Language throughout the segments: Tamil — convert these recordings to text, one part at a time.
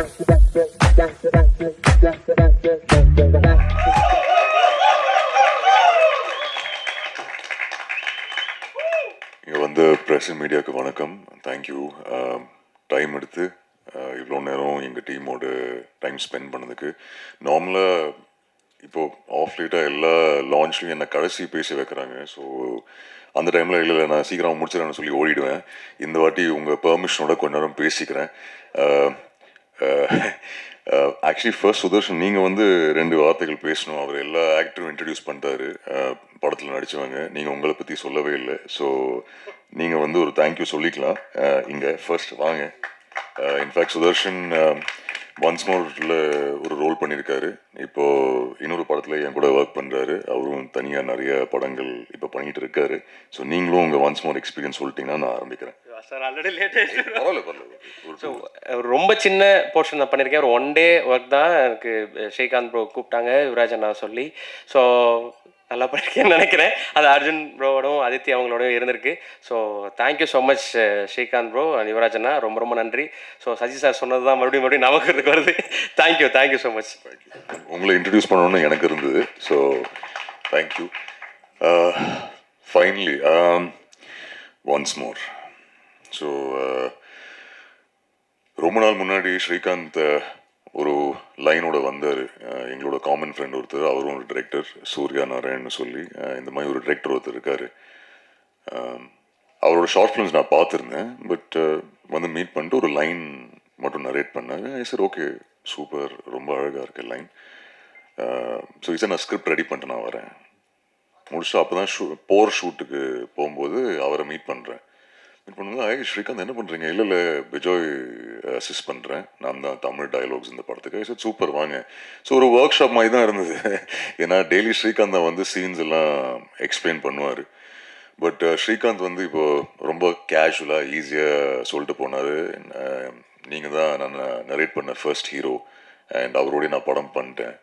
இங்கே வந்து ப்ரெஸ் அண்ட் மீடியாவுக்கு வணக்கம். தேங்க்யூ டைம் எடுத்து இவ்வளோ நேரம் எங்கள் டீமோட டைம் ஸ்பெண்ட் பண்ணதுக்கு. நார்மலாக இப்போது ஆஃப் லேட்டாக எல்லா லான்ச்லையும் என்னை கடைசி பேச வைக்கிறாங்க. ஸோ அந்த டைமில் இல்லை நான் சீக்கிரம் முடிச்சிடறேன்னு சொல்லி ஓடிடுவேன். இந்த வாட்டி உங்கள் பெர்மிஷனோட கொஞ்ச நேரம் பேசிக்கிறேன். ஆக்சுவலி ஃபர்ஸ்ட் சுதர்ஷன் நீங்கள் வந்து 2 வார்த்தைகள் பேசணும். அவர் எல்லா ஆக்டரும் இன்ட்ரடியூஸ் பண்ணிட்டாரு, படத்தில் நடித்தவங்க. நீங்கள் உங்களை பற்றி சொல்லவே இல்லை. ஸோ நீங்கள் வந்து ஒரு தேங்க்யூ சொல்லிக்கலாம். இங்கே ஃபர்ஸ்ட் வாங்க. இன்ஃபேக்ட் சுதர்ஷன் ஒன்ஸ் மோரில் ஒரு ரோல் பண்ணியிருக்காரு. இப்போது இன்னொரு படத்தில் என் கூட ஒர்க் பண்ணுறாரு. அவரும் தனியாக நிறைய படங்கள் இப்போ பண்ணிகிட்டு இருக்காரு. ஸோ நீங்களும் உங்கள் ஒன்ஸ் மோர் எக்ஸ்பீரியன்ஸ் சொல்லிட்டீங்கன்னா நான் ஆரம்பிக்கிறேன். சார் ஆல்ரெடி லேட் ஆயிடுச்சு. பரவாயில்ல. ஸோ ரொம்ப சின்ன போர்ஷன் நான் பண்ணியிருக்கேன். ஒரு 1 டே ஒர்க் தான். எனக்கு ஸ்ரீகாந்த் ப்ரோ கூப்பிட்டாங்க, யுவராஜ் அண்ணா சொல்லி. ஸோ நல்லா பண்ணியிருக்கேன்னு நினைக்கிறேன். அது அர்ஜுன் ப்ரோவோடும் ஆதித்யா அவங்களோடய இருந்திருக்கு. So thank you so much Srikanth bro and Yuvraj அண்ணா. ரொம்ப ரொம்ப நன்றி. ஸோ சஜி சார் சொன்னது தான் மறுபடியும் நமக்கு வருது. Thank you so much. உங்களை இன்ட்ரடியூஸ் பண்ணணும்னு எனக்கு இருந்தது. So thank you. Finally once more. So ரொம்ப நாள் முன்னாடி ஸ்ரீகாந்த் ஒரு லைனோட வந்தார். எங்களோட காமன் ஃப்ரெண்ட் ஒருத்தர், அவரும் ஒரு டிரெக்டர், சூர்யா நாராயணன் சொல்லி. இந்த மாதிரி ஒரு டிரெக்டர் ஒருத்தர் இருக்கார். அவரோட ஷார்ட் ஃபிலிம்ஸ் நான் பார்த்துருந்தேன். பட் வந்து மீட் பண்ணிட்டு ஒரு லைன் மட்டும் நரேட் பண்ணார். சார் ஓகே சூப்பர், ரொம்ப அழகாக இருக்குது லைன். ஸோ சார் நான் ஸ்கிரிப்ட் ரெடி பண்ணிட்டு நான் வரேன். முடிச்சுட்டு அப்போ தான் போர் ஷூட்டுக்கு போகும்போது அவரை மீட் பண்ணுறேன். மீட் பண்ணும்போது ஸ்ரீகாந்த் என்ன பண்ணுறீங்க? இல்லை விஜய் அசிஸ்ட் பண்ணுறேன், நான் தான் தமிழ் டயலாக்ஸ் இந்த படத்துக்கு. சார் சூப்பர் வாங்க. ஸோ ஒரு ஒர்க் ஷாப் மாதிரி தான் இருந்தது. ஏன்னா டெய்லி ஸ்ரீகாந்த் தான் வந்து சீன்ஸ் எல்லாம் எக்ஸ்பிளைன் பண்ணுவார். பட் ஸ்ரீகாந்த் வந்து இப்போது ரொம்ப கேஷுவலாக ஈஸியாக சொல்லிட்டு போனார். நீங்கள் தான் நான் நரேட் பண்ண ஃபர்ஸ்ட் ஹீரோ அண்ட் அவரோடய நான் படம் பண்ணிட்டேன்.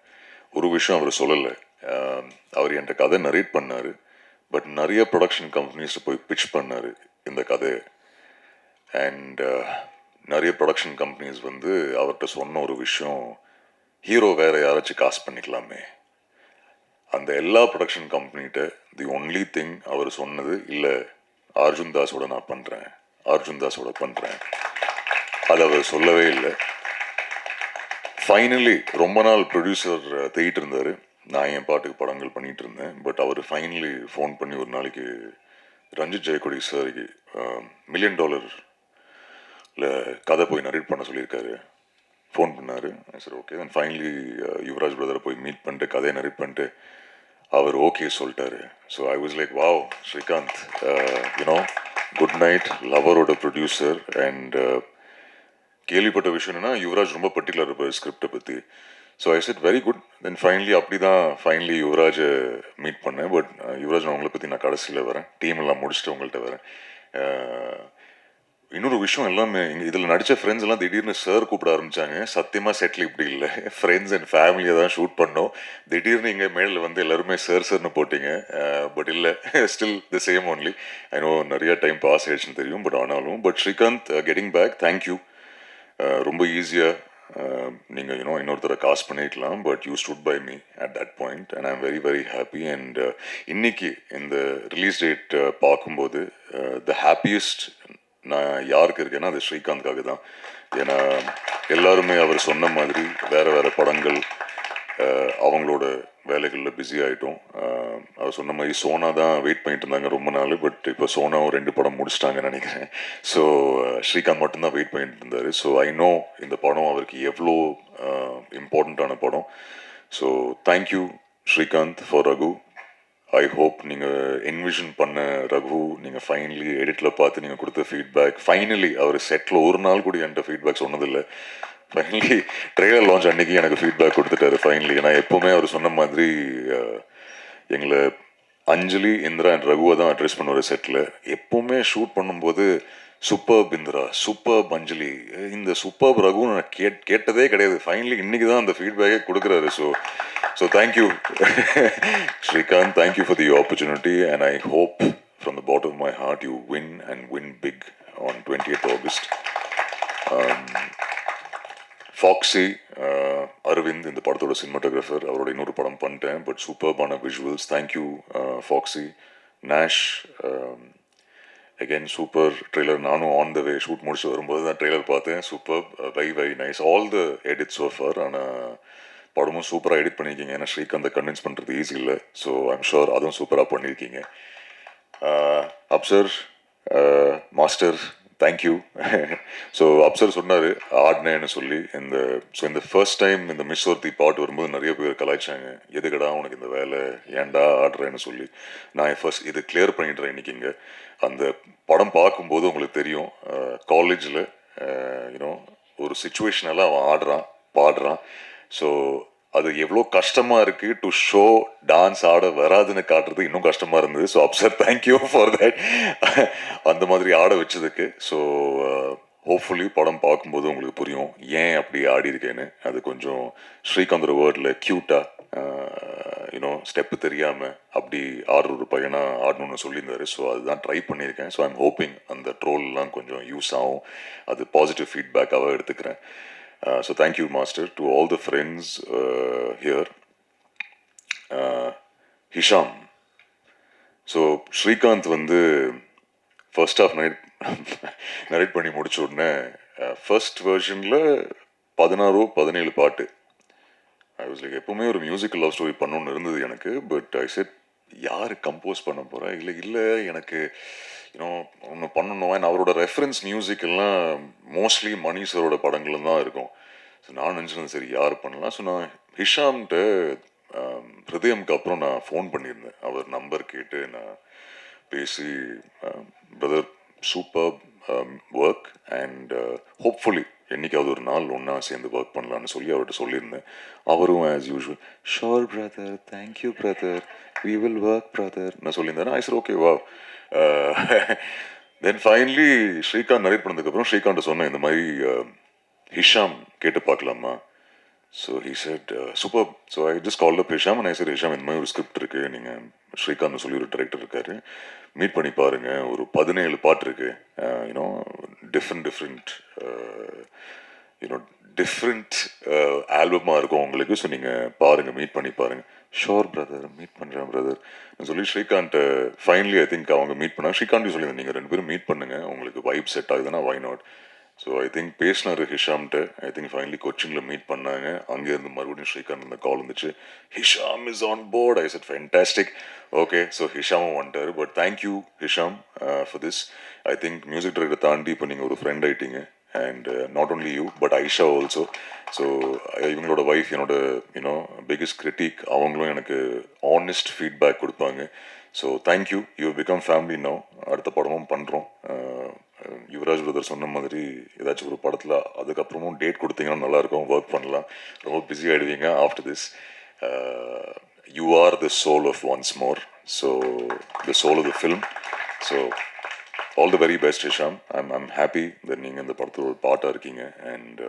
ஒரு விஷயம் அவர் சொல்லலை. அவர் என்கிட்ட கதை நரேட் பண்ணார். பட் நிறைய ப்ரொடக்ஷன் கம்பெனிஸில் போய் பிட்ச் பண்ணார் இந்த கதை. அண்ட் நிறைய ப்ரொடக்ஷன் கம்பெனிஸ் வந்து அவர்கிட்ட சொன்ன ஒரு விஷயம், ஹீரோ வேறு யாராச்சும் காஸ்ட் பண்ணிக்கலாமே. அந்த எல்லா ப்ரொடக்ஷன் கம்பெனிகிட்ட தி ஒன்லி திங் அவர் சொன்னது, இல்லை அர்ஜுன் தாஸோட நான் பண்ணுறேன், அர்ஜுன் தாஸோட பண்ணுறேன். அது அவர் சொல்லவே இல்லை. ஃபைனலி ரொம்ப நாள் ப்ரொடியூசர் தேடிட்டு இருந்தார். நான் என் பாட்டுக்கு படங்கள் பண்ணிகிட்டு இருந்தேன். பட் அவர் ஃபைனலி ஃபோன் பண்ணி ஒரு நாளைக்கு ரஞ்சித் ஜெயக்கொடி சாருக்கு $1 மில்லியன் கதை போய் நரேட் பண்ண சொல்லியிருக்காரு. ஃபோன் பண்ணார். Sir okay. Then finally Yuvraj பிரதரை போய் மீட் பண்ணிட்டு கதையை நரேட் பண்ணிட்டு அவர் ஓகே சொல்லிட்டாரு. So I was like wow Srikanth, you know Good Night லவரோட ப்ரொடியூசர். அண்ட் கேள்விப்பட்ட விஷயம் என்னென்னா யுவராஜ் ரொம்ப பர்டிகுலர் இருப்பார் ஸ்கிரிப்டை பற்றி. So I said very good. Then அப்படி தான் ஃபைனலி யுவராஜை மீட் பண்ணேன். பட் யுவராஜ் நான் உங்களை பற்றி நான் கடைசியில் வரேன், டீம் எல்லாம் முடிச்சுட்டு உங்கள்கிட்ட வரேன். இன்னொரு விஷயம், எல்லாமே இதில் நடித்த ஃப்ரெண்ட்ஸ் எல்லாம் திடீர்னு சார் கூப்பிட ஆரம்பித்தாங்க. சத்தியமாக செட்டில் இப்படி இல்லை, ஃப்ரெண்ட்ஸ் அண்ட் ஃபேமிலியை தான் ஷூட் பண்ணோம். திடீர்னு இங்கே மேலில் வந்து எல்லாருமே சார்னு போட்டிங்க. பட் இல்லை, still the same only. I know நிறையா டைம் பாஸ் ஆயிடுச்சுன்னு தெரியும். பட் ஆனாலும் ஸ்ரீகாந்த் கெட்டிங் பேக், தேங்க்யூ. ரொம்ப ஈஸியாக நீங்கள் இன்னொருத்தரை காஸ்ட் பண்ணிக்கலாம். But you stood by me at that point and I am very very happy. And இன்னைக்கு இந்த ரிலீஸ் டேட் பார்க்கும்போது த ஹாப்பியஸ்ட் நான் யாருக்கு இருக்கேன்னா அது ஸ்ரீகாந்த்காக தான். ஏன்னா எல்லாருமே அவர் சொன்ன மாதிரி வேறு வேறு படங்கள் அவங்களோட வேலைகளில் பிஸி ஆகிட்டோம். அவர் சொன்ன மாதிரி சோனா தான் வெயிட் பண்ணிட்டு இருந்தாங்க ரொம்ப நாள். பட் இப்போ சோனாவும் 2 படம் முடிச்சிட்டாங்கன்னு நினைக்கிறேன். ஸோ ஸ்ரீகாந்த் மட்டும்தான் வெயிட் பண்ணிட்டு இருந்தார். ஸோ ஐ நோ இந்த படம் அவருக்கு எவ்வளோ இம்பார்ட்டண்ட்டான படம். So thank you Srikanth for Raghu. I hope நீங்கள் என்விஷன் பண்ண ரகு நீங்கள் ஃபைனலி எடிட்டில் பார்த்து நீங்கள் கொடுத்த ஃபீட்பேக், ஃபைனலி அவர் செட்டில் ஒரு நாள் கூட என்கிட்ட ஃபீட்பேக் சொன்னதில்லை. ஃபைனலி ட்ரெய்லர் லான்ச் அன்னைக்கு எனக்கு ஃபீட்பேக் கொடுத்துட்டாரு ஃபைனலி. ஏன்னா எப்போவுமே அவர் சொன்ன மாதிரி எங்களை அஞ்சலி, இந்திரா அண்ட் ரகுவை தான் அட்ரெஸ் பண்ணுவார் செட்டில். எப்போவுமே ஷூட் பண்ணும்போது சூப்பர் இந்திரா, சூப்பர் அஞ்சலி, இந்த சூப்பர் ரகு நான் கேட்டதே கிடையாது. ஃபைனலி இன்னைக்கு தான் அந்த ஃபீட்பேக்கே கொடுக்குறாரு. So thank you Srikanth, thank you for the opportunity and I hope from the bottom of my heart you win big on 20th August. Foxy Aravind இந்த படத்தோட சினிமாட்டோகிராஃபர், அவரோட இன்னொரு படம் பண்ணிட்டேன், பட் சூப்பர்பான visuals. Thank you Foxy. Nesh again super trailer. நானும் ஆன் த வே ஷூட் முடிச்சு வரும்போது தான் ட்ரெய்லர் பார்த்தேன். Super, very very nice, all the edits so far. ஆனால் படமும் சூப்பராக எடிட் பண்ணியிருக்கீங்க. ஏன்னா ஸ்ரீகாந்தை கன்வின்ஸ் பண்ணுறது ஈஸி இல்லை. ஸோ ஐம் ஷுர் அதுவும் சூப்பராக பண்ணியிருக்கீங்க. Afsar master, thank you. So Afsar சொன்னார் ஆடினேன்னு சொல்லி. இந்த ஃபர்ஸ்ட் டைம் இந்த மிஸ் ஒருத்தி பாட்டு வரும்போது நிறைய பேர் கலாய்ச்சாங்க, எதுக்கடா உனக்கு இந்த வேலை, ஏன்டா ஆடுறேன்னு சொல்லி. நான் ஃபர்ஸ்ட் இது கிளியர் பண்ணிடுறேன் இன்னைக்கு. இங்கே அந்த படம் பார்க்கும்போது உங்களுக்கு தெரியும், காலேஜில் யூனோ ஒரு சுச்சுவேஷனெல்லாம் அவன் ஆடுறான் பாடுறான். ஸோ அது எவ்வளோ கஷ்டமாக இருக்குது டு ஷோ டான்ஸ் ஆட வராதுன்னு காட்டுறது இன்னும் கஷ்டமாக இருந்தது. So Afsar thank you for that, அந்த மாதிரி ஆட வச்சதுக்கு. ஸோ ஹோப்ஃபுல்லி படம் பார்க்கும்போது உங்களுக்கு புரியும் ஏன் அப்படி ஆடி இருக்கேன்னு. அது கொஞ்சம் ஸ்ரீகாந்த் வேர்டில் க்யூட்டாக யூனோ ஸ்டெப்பு தெரியாமல் அப்படி ஆடுற ஒரு பையனாக ஆடணும்னு சொல்லியிருந்தாரு. ஸோ அதுதான் ட்ரை பண்ணியிருக்கேன். ஸோ ஐம் ஹோப்பிங் அந்த ட்ரோல்லாம் கொஞ்சம் யூஸ் ஆகும், அது பாசிட்டிவ் ஃபீட்பேக்காக எடுத்துக்கிறேன். So thank you, Master, to all the friends here. Hisham. So Srikanth வந்து ஃபர்ஸ்ட் ஆஃப் நரேட் பண்ணி முடிச்ச உடனே ஃபர்ஸ்ட் வெர்ஷனில் 16-17 பாட்டு. ஐ வாஸ் லைக், எப்பவுமே ஒரு மியூசிக்கல் லவ் ஸ்டோரி பண்ணணும்னு இருந்தது எனக்கு. பட் ஐ செட், யார் கம்போஸ் பண்ண போகிறா? இல்லை எனக்கு இன்னும் ஒன்று பண்ணணும். அண்ட் அவரோட ரெஃபரன்ஸ் மியூசிக் எல்லாம் மோஸ்ட்லி மணி சரோட படங்களும் தான் இருக்கும். ஸோ நான் நினச்சிருந்தேன் சரி யார் பண்ணலாம். ஸோ நான் ஹிஷாம்கிட்ட ஹிருதயம்க்கு அப்புறம் நான் ஃபோன் பண்ணியிருந்தேன். அவர் நம்பர் கேட்டு நான் பேசி, brother super work and hopefully என்னைக்காவது ஒரு நாள் ஒன்றா சேர்ந்து ஒர்க் பண்ணலான்னு சொல்லி அவர்கிட்ட சொல்லியிருந்தேன். அவரும் as usual sure brother, thank you brother, we will work brother நான் சொல்லியிருந்தேன். ஐ சார் ஓகே வா. தென் ஃபைனலி ஸ்ரீகாந்த் நரேட் பண்ணதுக்கப்புறம் ஸ்ரீகாந்த் சொன்னேன், இந்த மாதிரி ஹிஷாம் கேட்டு பார்க்கலாமா. So he said super. So I just call up Hisham and I sir, Hisham இந்த மாதிரி ஒரு ஸ்கிரிப்ட் இருக்குது, நீங்கள் ஸ்ரீகாந்த் சொல்லி ஒரு டைரக்டர் இருக்காரு, மீட் பண்ணி பாருங்கள், ஒரு 17 பாட்டு இருக்குது, யூனோ டிஃப்ரெண்ட் யூனோ டிஃப்ரெண்ட் ஆல்பமாக இருக்கும் உங்களுக்கு. ஸோ நீங்கள் பாருங்கள், மீட் பண்ணி பாருங்கள். ஷோர் பிரதர், மீட் பண்ணுறேன் பிரதர் சொல்லி ஸ்ரீகாந்த் ஃபைனலி ஐ திங்க் அவங்க மீட் பண்ணாங்க. ஸ்ரீகாந்த் சொல்லியிருந்தேன், நீங்கள் 2 பேரும் மீட் பண்ணுங்கள், உங்களுக்கு வைப் செட் ஆகுதுன்னா why not. So I think பேசினார் ஹிஷாம்கிட்ட. ஐ திங்க் ஃபைனலி கொச்சினில் மீட் பண்ணாங்க. அங்கேருந்து மறுபடியும் ஸ்ரீகாந்த் இந்த கால் வந்துச்சு, Hisham is on board. I said fantastic. Okay, so ஹிஷாமும் வந்துட்டார். But thank you Hisham for this. I think music director தாண்டி இப்போ நீங்கள் ஒரு ஃப்ரெண்ட் ஆகிட்டீங்க. And not only you but Aisha also. So இவங்களோட ஒய்ஃப் என்னோட யூனோ பிக்கஸ்ட் கிரிட்டிக். அவங்களும் எனக்கு ஆனஸ்ட் ஃபீட்பேக் கொடுப்பாங்க. So thank you, you become family no. அடுத்த படமும் பண்ணுறோம். யுவராஜ் பிரதர் சொன்ன மாதிரி ஏதாச்சும் ஒரு படத்தில் அதுக்கப்புறமும் டேட் கொடுத்தீங்கன்னா நல்லாயிருக்கும், ஒர்க் பண்ணலாம். ரொம்ப பிஸி ஆகிடுவீங்க after this. You are the soul of once more, so the soul of the film. So all the very best Hisham. I'm happy that நீங்கள் இந்த படத்தில் ஒரு பாட்டாக இருக்கீங்க. And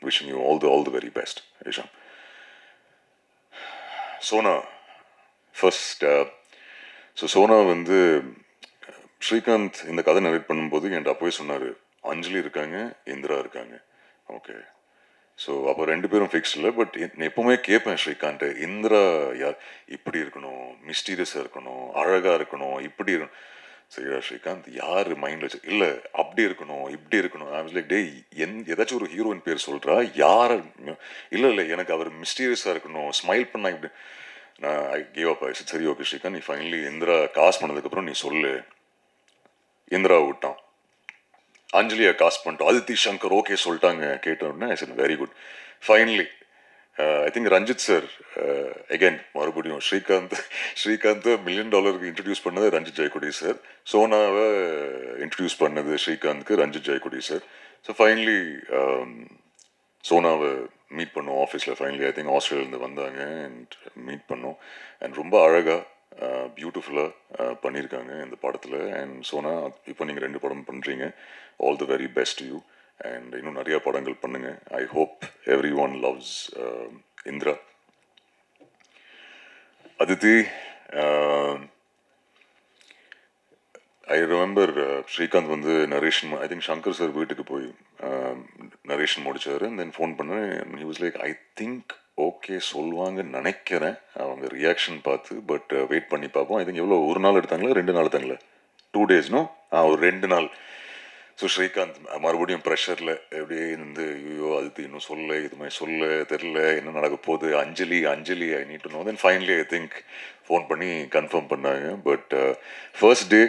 wishing you all the very best Hisham. Sona first. So Sona வந்து ஸ்ரீகாந்த் இந்த கதை நரேட் பண்ணும்போது என்கிட்ட அப்போவே சொன்னார், அஞ்சலி இருக்காங்க, இந்திரா இருக்காங்க. ஓகே, ஸோ அப்போ 2 பேரும் ஃபிக்ஸ் இல்லை. பட் எப்பவுமே கேட்பேன் ஸ்ரீகாந்த், இந்திரா யார், இப்படி இருக்கணும், மிஸ்டீரியஸாக இருக்கணும், அழகாக இருக்கணும், இப்படி இருக்கணும். சரியா ஸ்ரீகாந்த், யார் மைண்டில் வச்சு இல்லை அப்படி இருக்கணும் இப்படி இருக்கணும். ஐ வாஸ் லைக், டே ஏதாச்சும் ஒரு ஹீரோயின் பேர் சொல்கிறா, யார்? இல்லை எனக்கு அவர் மிஸ்டீரியஸாக இருக்கணும், ஸ்மைல் பண்ணா இப்படி. நான் ஐ கேவ் அப். சரி ஓகே ஸ்ரீகாந்த், நீ ஃபைனலி இந்திரா காசு பண்ணதுக்கப்புறம் நீ சொல்லு. இந்திரா விட்டான், அஞ்சலியை காஸ்ட் பண்ணிட்டோம், அதித்தி சங்கர் ஓகே சொல்லிட்டாங்க. கேட்டோன்னே I said very good. Finally I think Ranjith sir again மறுபடியும் ஸ்ரீகாந்த் $1 million இன்ட்ரடியூஸ் பண்ணது ரஞ்சித் ஜெயக்குடி சார். சோனாவை இன்ட்ரடியூஸ் பண்ணது ஸ்ரீகாந்த்க்கு Ranjith Jeyakodi sir. So finally சோனாவை மீட் பண்ணோம் ஆஃபீஸில். ஃபைனலி ஐ திங்க் ஆஸ்திரேலியாவிலேருந்து வந்தாங்க அண்ட் மீட் பண்ணோம். அண்ட் ரொம்ப அழகாக பியூட்டிஃபுல்லாக பண்ணியிருக்காங்க இந்த படத்தில். அண்ட் சோனா, இப்போ நீங்கள் 2 படம் பண்ணுறீங்க, all the very best you. And இன்னும் நிறையா படங்கள் பண்ணுங்கள். I hope everyone loves Indira. Aditi, I remember Srikanth வந்து narration I think Shankar sir வீட்டுக்கு போய் நரேஷன் முடிச்சாரு தென் ஃபோன் பண்ணேன். He was like I think okay சொல்லுவாங்கன்னு நினைக்கிறேன் அவங்க ரியாக்ஷன் பார்த்து. பட் வெயிட் பண்ணி பார்ப்போம். ஐ திங்க் எவ்வளோ ஒரு நாள் எடுத்தாங்களா 2 நாள் எடுத்தாங்களா 2 டேஸ்னோ ஒரு 2 நாள். ஸோ ஸ்ரீகாந்த் மறுபடியும் ப்ரெஷரில் எப்படியே இருந்து ஐயோ அது இன்னும் சொல்ல இதுமாதிரி சொல்ல தெரில என்ன நடக்க போகுது Anjali Anjali I need to know. Then finally I think phone பண்ணி கன்ஃபார்ம் பண்ணாங்க. பட் ஃபர்ஸ்ட் டே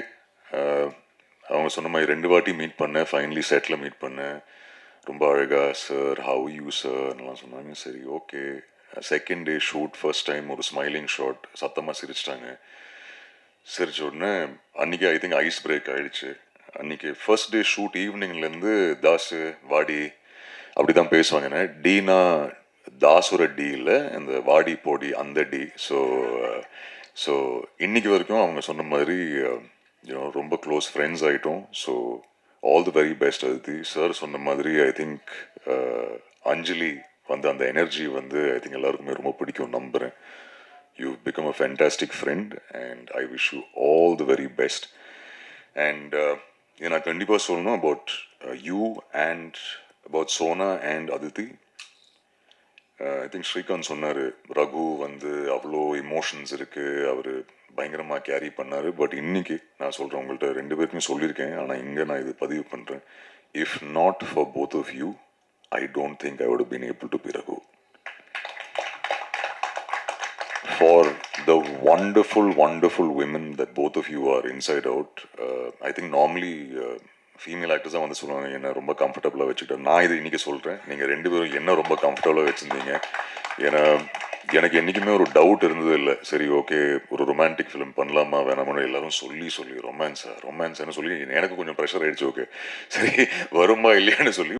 அவங்க சொன்ன மாதிரி 2 வாட்டி மீட் பண்ணேன். ஃபைனலி செட்டில் மீட் பண்ணேன். ரொம்ப அழகா சார் ஹவ் யூ சார்லாம் சொன்னாங்க. சரி okay. Second day shoot first time ஒரு ஸ்மைலிங் ஷாட் சத்தமாக சிரிச்சிட்டாங்க. சிரிச்ச உடனே அன்றைக்கி ஐ திங்க் ஐஸ் பிரேக் ஆகிடுச்சு. அன்றைக்கி ஃபர்ஸ்ட் டே ஷூட் ஈவினிங்லேருந்து தாஸு வாடி அப்படி தான் பேசுவாங்க. ஏன்னா டீனா தாஸோட டி இல்லை இந்த வாடி போடி அந்த டி. ஸோ இன்னைக்கு வரைக்கும் அவங்க சொன்ன மாதிரி ரொம்ப க்ளோஸ் ஃப்ரெண்ட்ஸ் ஆகிட்டோம். So all the very best Aditi. Sir சொன்ன மாதிரி ஐ திங்க் அஞ்சலி வந்து அந்த எனர்ஜி வந்து ஐ திங்க் எல்லாருக்குமே ரொம்ப பிடிக்கும் நம்புகிறேன். You've become a fantastic friend and I wish you all the very best. And நான் கண்டிப்பாக சொல்லணும் about you and about Sona and Aditi. I think Srikanth சொன்னார் ரகு வந்து அவ்வளோ இமோஷன்ஸ் இருக்குது அவர் பயங்கரமாக கேரி பண்ணார். பட் இன்னைக்கு நான் சொல்கிறேன் உங்கள்கிட்ட 2 பேருக்குமே சொல்லியிருக்கேன். ஆனால் இங்கே நான் இது பதிவு பண்ணுறேன். If not for both of you I don't think I would been able to be Raghu. For the wonderful, wonderful women that both of you are inside out. I think normally female actors தான் வந்து சொல்லுவாங்க என்ன ரொம்ப கம்ஃபர்டபுளாக வச்சுக்கிட்டேன். நான் இது இன்றைக்கி சொல்கிறேன் நீங்கள் 2 பேரும் என்ன ரொம்ப கம்ஃபர்டபுளாக வச்சுருந்தீங்க. ஏன்னா எனக்கு என்றைக்குமே ஒரு டவுட் இருந்தது இல்லை. சரி ஓகே ஒரு ரொமான்டிக் ஃபிலிம் பண்ணலாமா வேணாமான்னு எல்லாரும் சொல்லி ரொமான்ஸ்னு சொல்லி எனக்கு கொஞ்சம் ப்ரெஷர் ஆகிடுச்சு. ஓகே சரி வருமா இல்லையான்னு சொல்லி